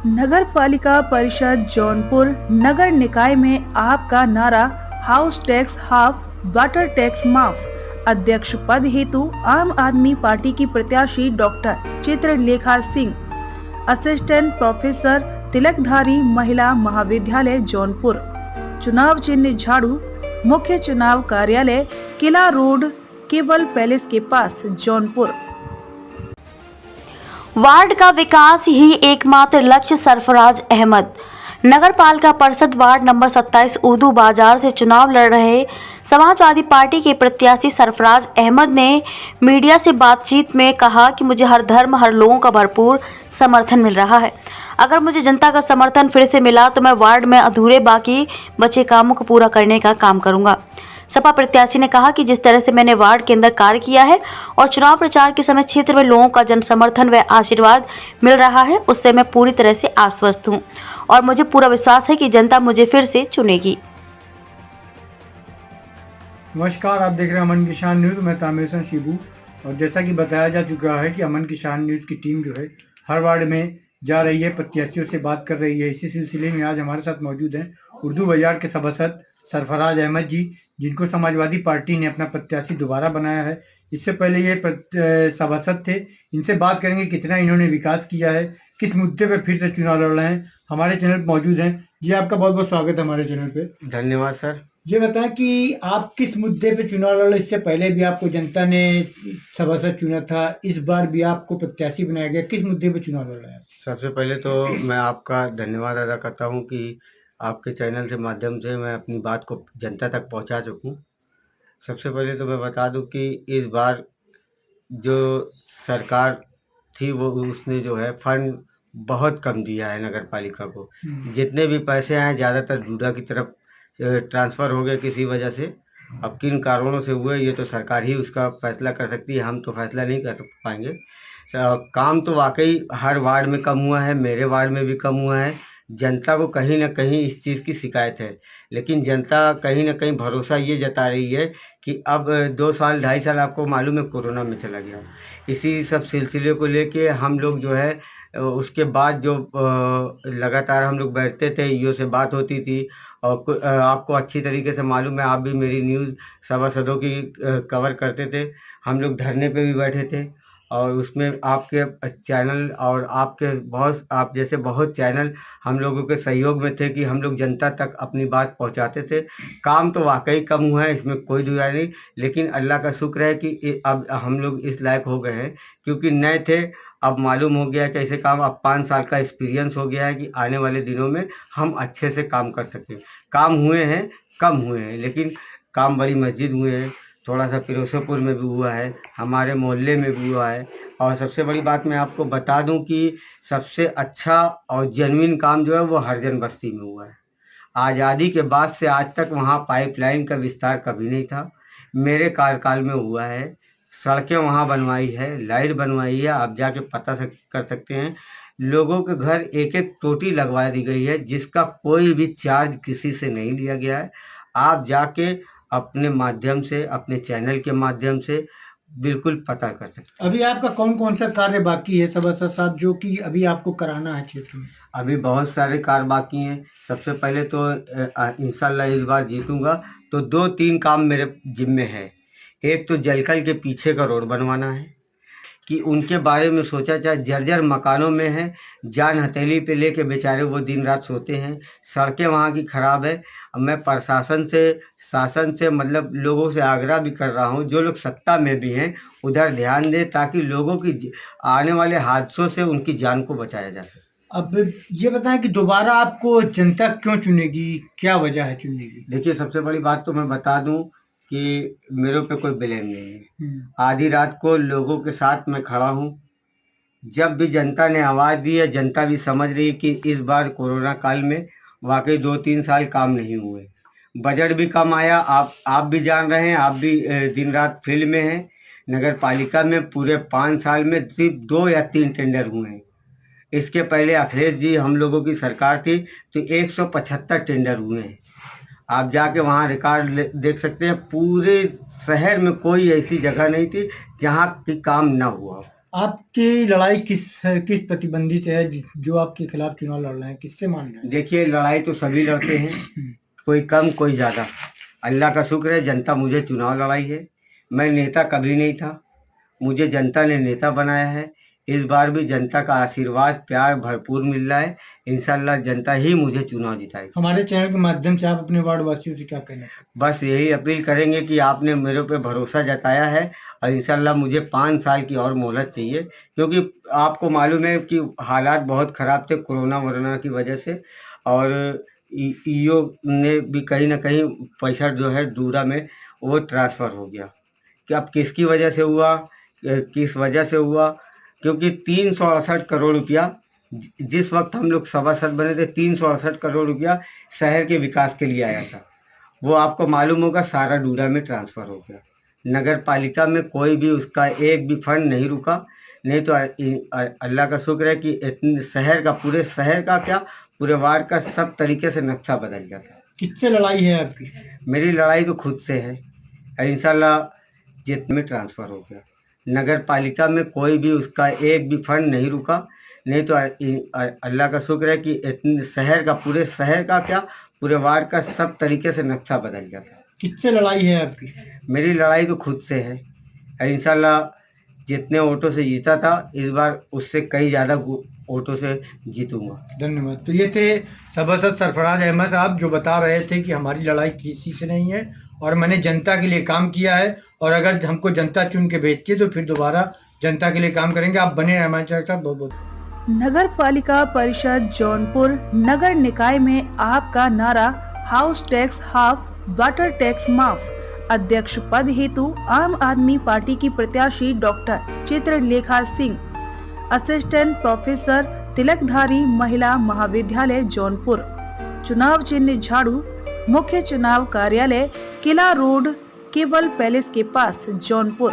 नगर पालिका परिषद जौनपुर नगर निकाय में आपका नारा house tax half, water tax माफ। अध्यक्ष पद हेतु आम आदमी पार्टी की प्रत्याशी doctor Chitralekha Singh, assistant professor Tilakdhari महिला महाविद्यालय जौनपुर। चुनाव चिन्ह झाड़ू। मुख्य चुनाव कार्यालय किला रोड, केवल पैलेस के पास, जौनपुर। वार्ड का विकास ही एकमात्र लक्ष्य। सरफराज अहमद। नगर पालिका परिषद वार्ड नंबर 27 उर्दू बाजार से चुनाव लड़ रहे समाजवादी पार्टी के प्रत्याशी सरफराज अहमद ने मीडिया से बातचीत में कहा कि मुझे हर धर्म, हर लोगों का भरपूर समर्थन मिल रहा है। अगर मुझे जनता का समर्थन फिर से मिला तो मैं वार्ड में अधूरे बाकी बचे कामों को पूरा करने का काम करूंगा। सपा प्रत्याशी ने कहा कि जिस तरह से मैंने वार्ड के अंदर कार्य किया है और चुनाव प्रचार के समय क्षेत्र में लोगों का जन समर्थन व आशीर्वाद मिल रहा है, उससे मैं पूरी तरह से आश्वस्त हूं और मुझे पूरा विश्वास है कि जनता मुझे फिर से चुनेगी। नमस्कार, आप देख रहे हैं अमन की शान न्यूज़। मैं तामेसन शिबू। और जैसा कि बताया जा चुका है कि अमन की शान न्यूज़ की टीम जो है हर वार्ड में जा रही है, प्रत्याशियों से बात कर रही है। इसी सिलसिले में आज हमारे साथ मौजूद हैं उर्दू बाजार के सभासद सरफराज अहमद जी, जिनको समाजवादी पार्टी ने अपना प्रत्याशी दोबारा बनाया है। इससे पहले ये सभासद थे। इनसे बात करेंगे कितना इन्होंने विकास किया है, किस मुद्दे पे फिर से चुनाव लड़ रहे हैं। हमारे चैनल पर मौजूद हैं जी। आपका बहुत बहुत स्वागत है हमारे चैनल पे। धन्यवाद सर। ये बताएं कि आप किस मुद्दे पे चुनाव लड़ रहे? इससे पहले भी आपको जनता ने सभासद चुना था, इस बार भी आपको प्रत्याशी बनाया गया, किस मुद्दे पे चुनाव लड़ रहे हैं? सबसे पहले तो मैं आपका धन्यवाद अदा करता हूं कि आपके चैनल से माध्यम से मैं अपनी बात को जनता तक पहुंचा सकूं। सबसे पहले तो मैं बता दूं कि इस बार जो सरकार थी वो उसने जो है फंड बहुत कम दिया है नगर पालिका को। जितने भी पैसे आए ज़्यादातर डूडा की तरफ ट्रांसफ़र हो गए किसी वजह से। अब किन कारणों से हुए ये तो सरकार ही उसका फैसला कर सकती है, हम तो फैसला नहीं कर पाएंगे। काम तो वाकई हर वार्ड में कम हुआ है, मेरे वार्ड में भी कम हुआ है। जनता को कहीं ना कहीं इस चीज़ की शिकायत है, लेकिन जनता कहीं ना कहीं भरोसा ये जता रही है कि अब 2 साल 2.5 साल आपको मालूम है कोरोना में चला गया। इसी सब सिलसिले को लेके हम लोग जो है उसके बाद जो लगातार हम लोग बैठते थे, ईओ से बात होती थी। और आपको अच्छी तरीके से मालूम है, आप भी मेरी न्यूज़ सभासदों की कवर करते थे। हम लोग धरने पे भी बैठे थे और उसमें आपके चैनल और आप जैसे बहुत चैनल हम लोगों के सहयोग में थे कि हम लोग जनता तक अपनी बात पहुंचाते थे। काम तो वाकई कम हुआ है, इसमें कोई दुविधा नहीं, लेकिन अल्लाह का शुक्र है कि अब हम लोग इस लायक हो गए हैं क्योंकि नए थे। अब मालूम हो गया कि ऐसे काम, अब 5 साल का एक्सपीरियंस हो गया है कि आने वाले दिनों में हम अच्छे से काम कर सकें। काम हुए हैं, कम हुए हैं, लेकिन काम बड़ी मस्जिद हुए हैं, थोड़ा सा फिरोजपुर में भी हुआ है, हमारे मोहल्ले में भी हुआ है। और सबसे बड़ी बात मैं आपको बता दूं कि सबसे अच्छा और जेन्युइन काम जो है वो हरजन बस्ती में हुआ है। आज़ादी के बाद से आज तक वहाँ पाइपलाइन का विस्तार कभी नहीं था, मेरे कार्यकाल में हुआ है। सड़कें वहाँ बनवाई है, लाइट बनवाई है, आप जाके पता कर सकते हैं। लोगों के घर एक एक टोटी लगवा दी गई है जिसका कोई भी चार्ज किसी से नहीं लिया गया है। आप जाके अपने माध्यम से, अपने चैनल के माध्यम से बिल्कुल पता कर सकते हैं। अभी आपका कौन कौन सा कार्य बाकी है सभासद साहब, जो कि अभी आपको कराना है क्षेत्र में? अभी बहुत सारे कार्य बाकी हैं। सबसे पहले तो इंशाल्लाह इस बार जीतूंगा तो 2-3 काम मेरे जिम्मे है। एक तो जलकल के पीछे का रोड बनवाना है कि उनके बारे में सोचा जाए। जर्जर मकानों में है, जान हथेली पे लेके बेचारे वो दिन रात सोते हैं। सड़कें वहाँ की ख़राब है। अब मैं प्रशासन से, शासन से, मतलब लोगों से आग्रह भी कर रहा हूँ, जो लोग सत्ता में भी हैं उधर ध्यान दें ताकि लोगों की आने वाले हादसों से उनकी जान को बचाया जा सके। अब ये बताएं कि दोबारा आपको जनता क्यों चुनेगी, क्या वजह है चुनने की? देखिए, सबसे बड़ी बात तो मैं बता दूं कि मेरे पे कोई ब्लेम नहीं है। आधी रात को लोगों के साथ मैं खड़ा हूं। जब भी जनता ने आवाज़ दी है, जनता भी समझ रही है कि इस बार कोरोना काल में वाकई 2-3 साल काम नहीं हुए, बजट भी कम आया। आप भी जान रहे हैं, आप भी दिन रात फील्ड में हैं। नगर पालिका में पूरे 5 साल में सिर्फ 2 या 3 टेंडर हुए हैं। इसके पहले अखिलेश जी हम लोगों की सरकार थी तो 175 टेंडर हुए हैं। आप जाके वहाँ रिकॉर्ड देख सकते हैं। पूरे शहर में कोई ऐसी जगह नहीं थी जहाँ की काम ना हुआ। आपकी लड़ाई किस प्रतिबंधी से है जो आपके खिलाफ चुनाव लड़ रहे हैं, किससे मान रहे हैं? देखिए, लड़ाई तो सभी लड़ते हैं, कोई कम कोई ज़्यादा। अल्लाह का शुक्र है, जनता मुझे चुनाव लड़ाई है। मैं नेता कभी नहीं था, मुझे जनता ने नेता बनाया है। इस बार भी जनता का आशीर्वाद प्यार भरपूर मिल रहा है। इंशाल्लाह जनता ही मुझे चुनाव जिताएगी। हमारे चैनल के माध्यम से आप अपने वार्ड वासियों से क्या कहना चाहते हैं? बस यही अपील करेंगे कि आपने मेरे पे भरोसा जताया है और इंशाल्लाह मुझे 5 साल की और मोहलत चाहिए, क्योंकि आपको मालूम है कि हालात बहुत ख़राब थे कोरोना वोरोना की वजह से। और ईओ ने भी कहीं ना कहीं पैसा जो है दूरा में वो ट्रांसफ़र हो गया कि अब किसकी वजह से हुआ, किस वजह से हुआ, क्योंकि 368 करोड़ रुपया जिस वक्त हम लोग सभासद बने थे 368 करोड़ रुपया शहर के विकास के लिए आया था, वो आपको मालूम होगा सारा डूडा में ट्रांसफ़र हो गया। नगर पालिका में कोई भी उसका एक भी फंड नहीं रुका। नहीं तो अल्लाह का शुक्र है कि इतने शहर का, पूरे शहर का क्या, पूरे वार्ड का सब तरीके से नक्शा बदल गया था। किससे लड़ाई है आपकी? मेरी लड़ाई तो खुद से है और इंशाल्लाह जित में ट्रांसफ़र हो गया। नगर पालिका में कोई भी उसका एक भी फंड नहीं रुका। नहीं तो अल्लाह का शुक्र है कि इतने शहर का, पूरे शहर का क्या, पूरे वार्ड का सब तरीके से नक्शा बदल गया था। किससे लड़ाई है आपकी? मेरी लड़ाई तो खुद से है और इंशाल्लाह जितने वोटों से जीता था इस बार उससे कई ज़्यादा वोटों से जीतूंगा। धन्यवाद। तो ये थे सभासद सरफराज अहमद साहब जो बता रहे थे कि हमारी लड़ाई किसी से नहीं है और मैंने जनता के लिए काम किया है, और अगर हमको जनता चुन के भेजती है तो फिर दोबारा जनता के लिए काम करेंगे। आप बने हमारे चैनल साहब, बहुत बहुत। नगर पालिका परिषद जौनपुर नगर निकाय में आपका नारा house tax half, water tax माफ। अध्यक्ष पद हेतु आम आदमी पार्टी की प्रत्याशी doctor Chitralekha Singh, assistant professor Tilakdhari महिला महाविद्यालय जौनपुर। चुनाव चिन्ह झाड़ू। मुख्य चुनाव कार्यालय किला रोड, केबल पैलेस के पास, जौनपुर।